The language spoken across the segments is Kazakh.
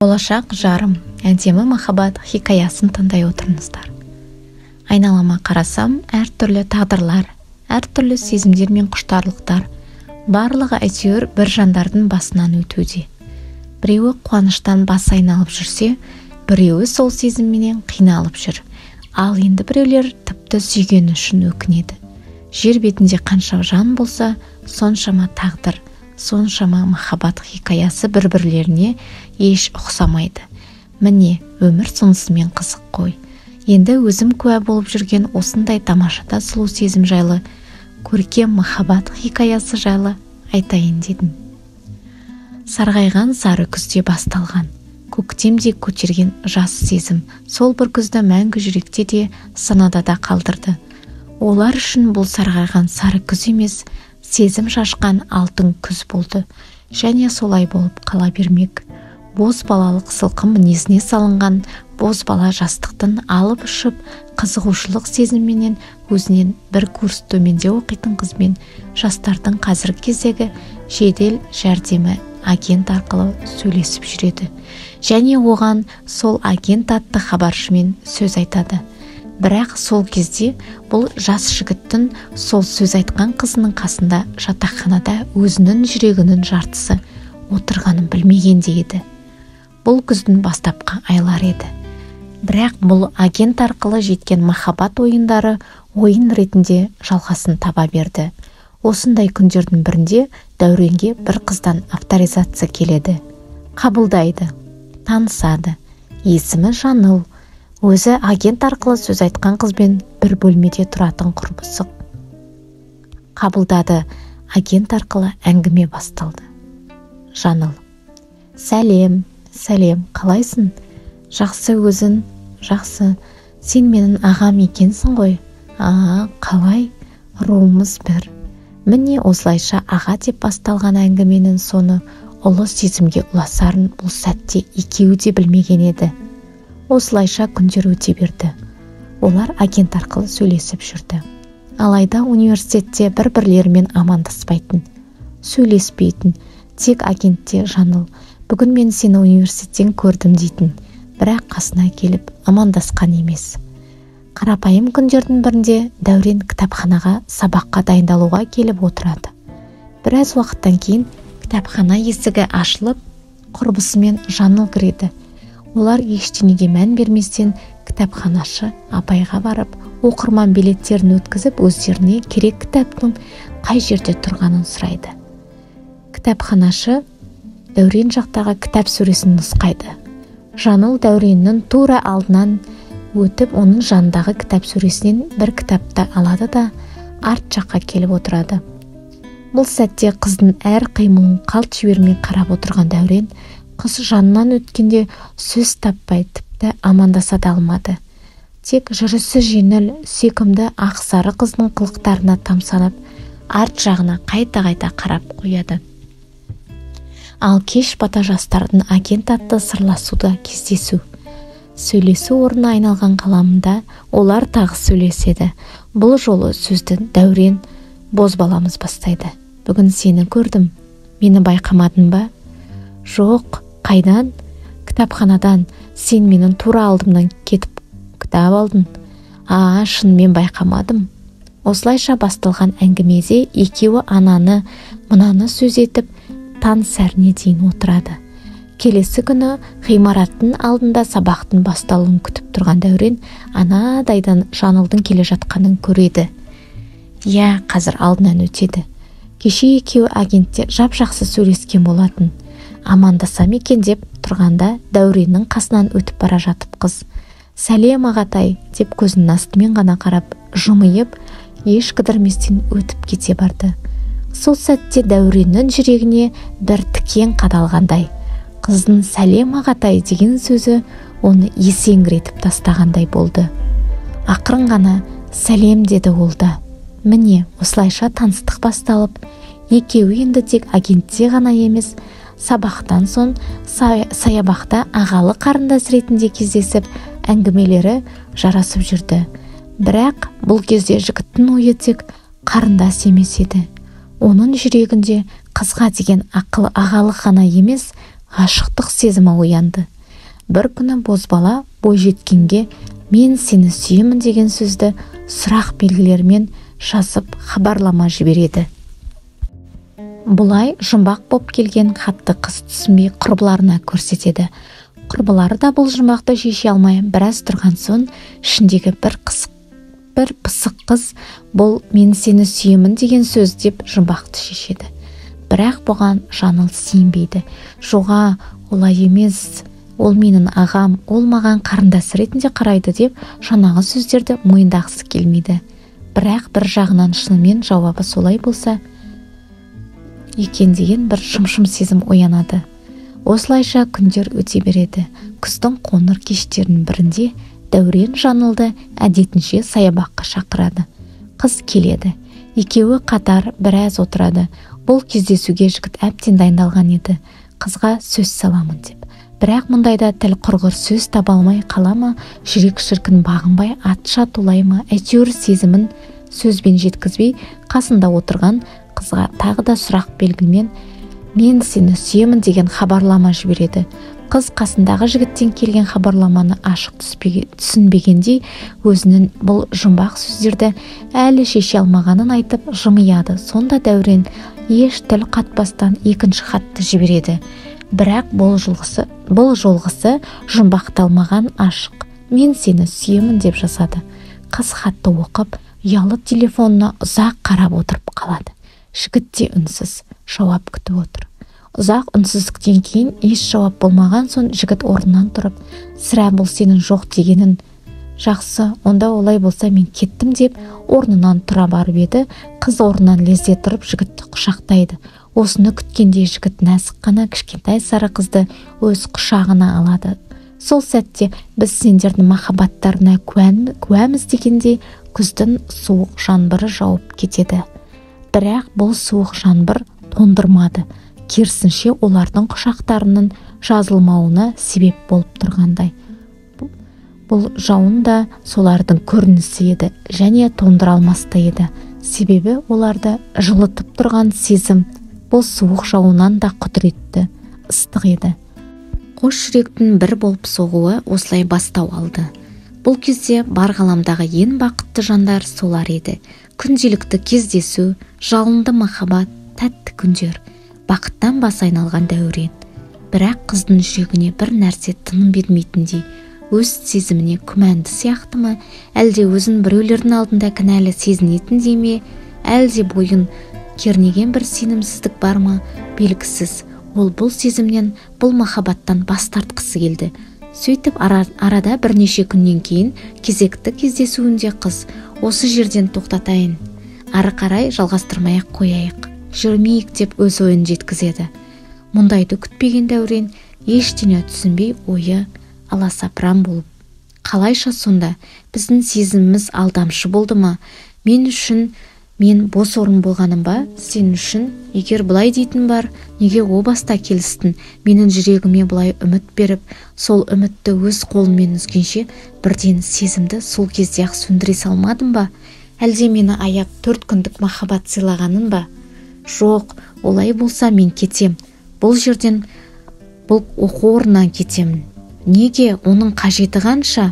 Болашақ жарым әдемі махаббат хикаясын тыңдай отырыңыздар. Айналама қарасам, әртүрлі тағдырлар, әртүрлі сезімдер мен құштарлықтар, барлығы әйтеуір бір жандардың басынан өтуде. Біреуі қуаныштан бас айналып жүрсе, біреуі сол сезімменен қиналып жүр. Ал енді біреулер тіпті сүйгені үшін өкінеді. Жер бетінде қанша жан болса, соншама тағдыр, соншама махаббат хикаясы бір-бірлеріне еш ұқсамайды. Міне, өмір сонысымен қызық қой. Енді өзім куә болып жүрген осындай тамашада сұлу сезім жайлы, көркем махаббат хикаясы жайлы айтайын дедім. Сарғайған сары күзде басталған, көктемде көтерген жас сезім, сол бір күзді мәңгі жүректе де, санада да қалдырды. Олар үшін бұл сарғайған сары күз емес, сезім шашқан алтын күз болды. Және солай болып қала бермек. Боз балалық сылқым мінезіне салынған боз бала жастықтың алып ұшып, қызығушылық сезімменен өзінен бір курс төменде оқитын қызбен жастардың қазіргі кездегі жедел жәрдемі агент арқылы сөйлесіп жүреді. Және оған сол агент атты хабаршымен сөз айтады. Бірақ сол кезде бұл жас жігіттің сол сөз айтқан қызының қасында жатақханада өзінің жүрегінің жартысы отырғанын білмегенде еді. Бұл күздің бастапқы айлар еді. Бірақ бұл агент арқылы жеткен махаббат ойындары ойын ретінде жалғасын таба берді. Осындай күндердің бірінде Дәуренге бір қыздан авторизация келеді. Қабылдайды, танысады. Есімі Жаныл. Өзі агент арқылы сөз айтқан қызбен бір бөлмеде тұратын құрбысы. Қабылдады, агент арқылы әңгіме басталды. Жаныл: сәлем, қалайсың? Жақсы, өзің? Жақсы. Сен менің ағам екенсің ғой? Қалай? Руымыз бір. Міне осылайша аға деп басталған әңгіменің соны ұлы сезімге ұласарын бұл сәтте екеуі де білмеген еді. Осылайша күндер өте берді. Олар агент арқылы сөйлесіп жүрді. Алайда университетте бір-бірлерімен амандаспайтын, сөйлеспейтін, тек агентте Жаныл: бүгін мен сені университеттен көрдім дейтін, бірақ қасына келіп амандасқан емес. Қарапайым күндердің бірінде Дәурен кітапханаға сабаққа дайындалуға келіп отырады. Біраз уақыттан кейін кітапхана есігі ашылып, құрбысымен Жаныл кіреді. Олар ештеңеге мән берместен кітапханашы апайға барып, оқырман билеттерін өткізіп, өздеріне керек кітаптың қай жерде тұрғанын сұрайды. Кітапханашы Дәурен жақтағы кітап сөресін нұсқайды. Жаныл Дәуреннің тура алдынан өтіп, оның жанындағы кітап сөресінен бір кітапты алады да арт жаққа келіп отырады. Бұл сәтте қыздың әр қимылын қалт жібермей қарап отырған Дәурен қыз жанынан өткенде сөз таппай, тіпті амандаса да алмады. Тек жүрісі жеңіл, сүйкімді ақсары қыздың қылықтарына тамсанып, арт жағына қайта-қайта қарап қояды. Ал кеш бата жастардың агент атты сырласуда кездесу. Сөйлесу орнына айналған қаламында олар тағы сөйлеседі. Бұл жолы сөзді Дәурен боз баламыз бастайды. Бүгін сені көрдім. Мені байқамадың ба? Жоқ. Қайдан? Кітапханадан. Сен менің тура алдымнан кетіп кітап алдың. Шынымен байқамадым. Осылайша басталған әңгімеде екеуі ананы, мынаны сөз етіп, таң сәріне дейін отырады. Келесі күні ғимараттың алдында сабақтың басталуын күтіп тұрған Дәурен анадайдан Жанылдың келе жатқанын көреді. Қазір алдынан өтеді. Кеше екеуі агентте жап-жақсы сөйлескен болатын. Амандасам екен деп тұрғанда Дәуреннің қасынан өтіп бара жатып қыз: сәлем ағатай деп көзінің астымен ғана қарап, жымиып, еш кідірместен өтіп кете барды. Сол сәтте Дәуреннің жүрегіне бір тікен қадалғандай, қыздың сәлем ағатай деген сөзі оны есеңгіретіп тастағандай болды. Ақырын ғана сәлем деді ол да. Міне осылайша таныстық басталып, екеуі енді тек агентте ғана емес, сабақтан соң саябақта ағалы қарындас ретінде кездесіп, әңгімелері жарасып жүрді. Бірақ бұл кезде жігіттің ойы тек қарындас емес еді. Оның жүрегінде қызға деген ағалық ғана емес, ғашықтық сезімі оянды. Бір күні бозбала бойжеткенге «Мен сені сүйемін» деген сөзді сұрақ белгілерімен жазып хабарлама жібереді. Бұлай жұмбақ боп келген хатты қыз түсінбей құрбыларына көрсетеді. Құрбылары да бұл жұмбақты шеше алмай біраз тұрған соң ішіндегі бір пысық қыз бұл «Мен сені сүйемін» деген сөз деп жұмбақты шешеді. Бірақ бұған Жаңыл сенбейді. Жоға, олай емес, ол менің ағам, ол маған қарындас ретінде қарайды деп жаңағы сөздерді мойындағысы келмейді. Бірақ бір жағынан шынымен жауабы солай болса екен деген бір шым-шым сезім оянады. Осылайша күндер өте береді. Күздің қоңыр кештерінің бірінде Дәурен Жаңылды әдетінше саябаққа шақырады. Қыз келеді. Екеуі қатар біраз отырады. Бұл кездесуге жігіт әбден дайындалған еді. Қызға сөз саламын деп. Бірақ мұндайда тіл құрғыр сөз таба алмай қала ма, жүрек шіркін бағынбай атша тулай ма, әйтеуір сезімін сөзбен жеткізбей қасында отырған қызға тағы да сұрақ белгімен «Мен сені сүйемін» деген хабарлама жібереді. Қыз қасындағы жігіттен келген хабарламаны ашық түсінбегендей өзінің бұл жұмбақ сөздерді әлі шеше алмағанын айтып жымияды. Сонда Дәурен еш тіл қатпастан екінші хатты жібереді. Бірақ бұл жолғысы жұмбақталмаған ашық «Мен сені сүйемін» деп жазады. Қыз хатты оқып, ұялы телефонына ұзақ қарап отырып қалады. Жігіт те үнсіз, жауап күтіп отыр. Ұзақ үнсіздіктен кейін еш жауап болмаған соң жігіт орнынан тұрып, «Сірә бұл сенің жоқ дегенін». «Жақсы, онда олай болса мен кеттім» деп орнынан тұра барып еді. Қыз орнынан лезде тұрып жігітті құшақтайды. Осыны күткенде жігіт нәзік қана кішкентай сары қызды өз құшағына алады. Сол сәтте біз сендердің махаббаттарына куәміз дегендей күздің суық жаңбыры жауып кетеді. Бірақ бұл суық жаңбыр тондырмады. Керісінше олардың құшақтарының жазылмауына себеп болып тұрғандай. Бұл жауын да солардың көрінісі еді және тондыра алмасты еді. Себебі оларды жылытып тұрған сезім бұл суық жауыннан да құдіретті, ыстық еді. Қос жүректің бір болып соғуы осылай бастау алды. Бұл кезде бар ғаламдағы ең бақытты жандар солар еді. Күнделікті кездесу, жалынды махаббат, тәтті күндер, бақыттан бас айналған Дәурен. Бірақ қыздың жүрегіне бір нәрсе тыным бермейтіндей, өз сезіміне күмәнді сияқты ма, әлде өзін біреулердің алдында кінәлі сезінетіндей ме, әлде бойын кернеген бір сенімсіздік бар ма, белгісіз. Ол бұл сезімнен, бұл махаббаттан бас тартқысы келді. Сөйтіп арада бірнеше күннен кейін кезекті кездесуінде қыз «Осы жерден тоқтатайын, ары қарай жалғастырмай-ақ қояйық, жүрмейік» деп өз ойын жеткізеді. Мұндайды күтпеген Дәурен ештеңе түсінбей ойы аласапыран болып: «Қалайша сонда? Біздің сезіміміз алдамшы болды ма? Мен бос орын болғаным ба? Сен үшін? Егер бұлай дейтін бар, неге о баста келістің? Менің жүрегіме бұлай үміт беріп, сол үмітті өз қолыммен үзгенше бірден сезімді сол кезде-ақ сөндіре салмадым ба? Әлде мені аяп 4 күндік махаббат сыйлағаның ба? Жоқ, олай болса мен кетем. Бұл жерден, бұл оқу орнынан кетемін. Неге? Оның қажеті қанша?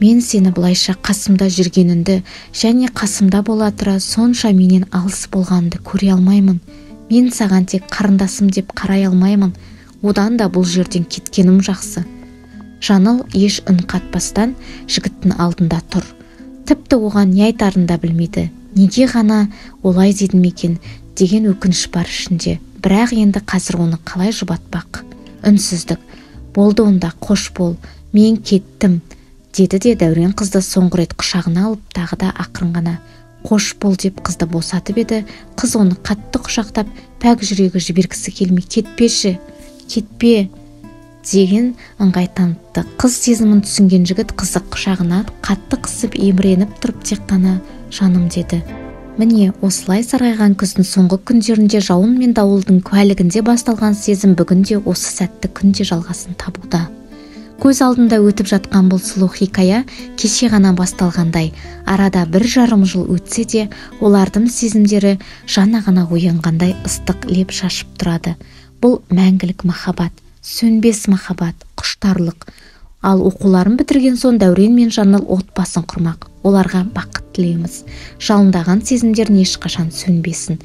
Мен сені бұлайша қасымда жүргеніңді және қасымда бола тұра сонша менен алыс болғанды көре алмаймын. Мен саған тек қарындасым деп қарай алмаймын. Одан да бұл жерден кеткенім жақсы». Жаңыл еш үн қатпастан жігіттің алдында тұр. Тіпті оған не айтарын да білмейді. Неге ғана олай дедім екен деген өкініш бар ішінде. Бірақ енді қазір оны қалай жұбатпақ? Үнсіздік. «Болды онда, қош бол, мен кеттім» деді де Дәурен қызды соңғы рет құшағына алып тағы да ақырын ғана «қош бол» деп қызды босатып еді. Қыз оны қатты құшақтап, пәк жүрегі жібергісі келмей «Кетпеші, кетпе» деген ыңғай танытты. Қыз сезімін түсінген жігіт қызды құшағына қатты қысып еміреніп тұрып тек қана «Жаным» деді. Міне осылай сарғайған күздің соңғы күндерінде жауын мен дауылдың куәлігінде басталған сезім бүгінде осы сәтті күнде жалғасын табуда. Көз алдында өтіп жатқан бұл сұлу хикая кеше ғана басталғандай. Арада 1,5 жыл өтсе де, олардың сезімдері жаңа ғана оянғандай ыстық леп шашып тұрады. Бұл мәңгілік махаббат, сөнбес махаббат, құштарлық. Ал оқуларын бітірген соң Дәурен мен Жаннал отбасын құрмақ. Оларға бақыт тілейміз. Жалындаған сезімдер ешқашан сөнбесін.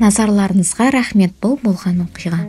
Назарларыңызға рахмет. Бұл болған оқиға.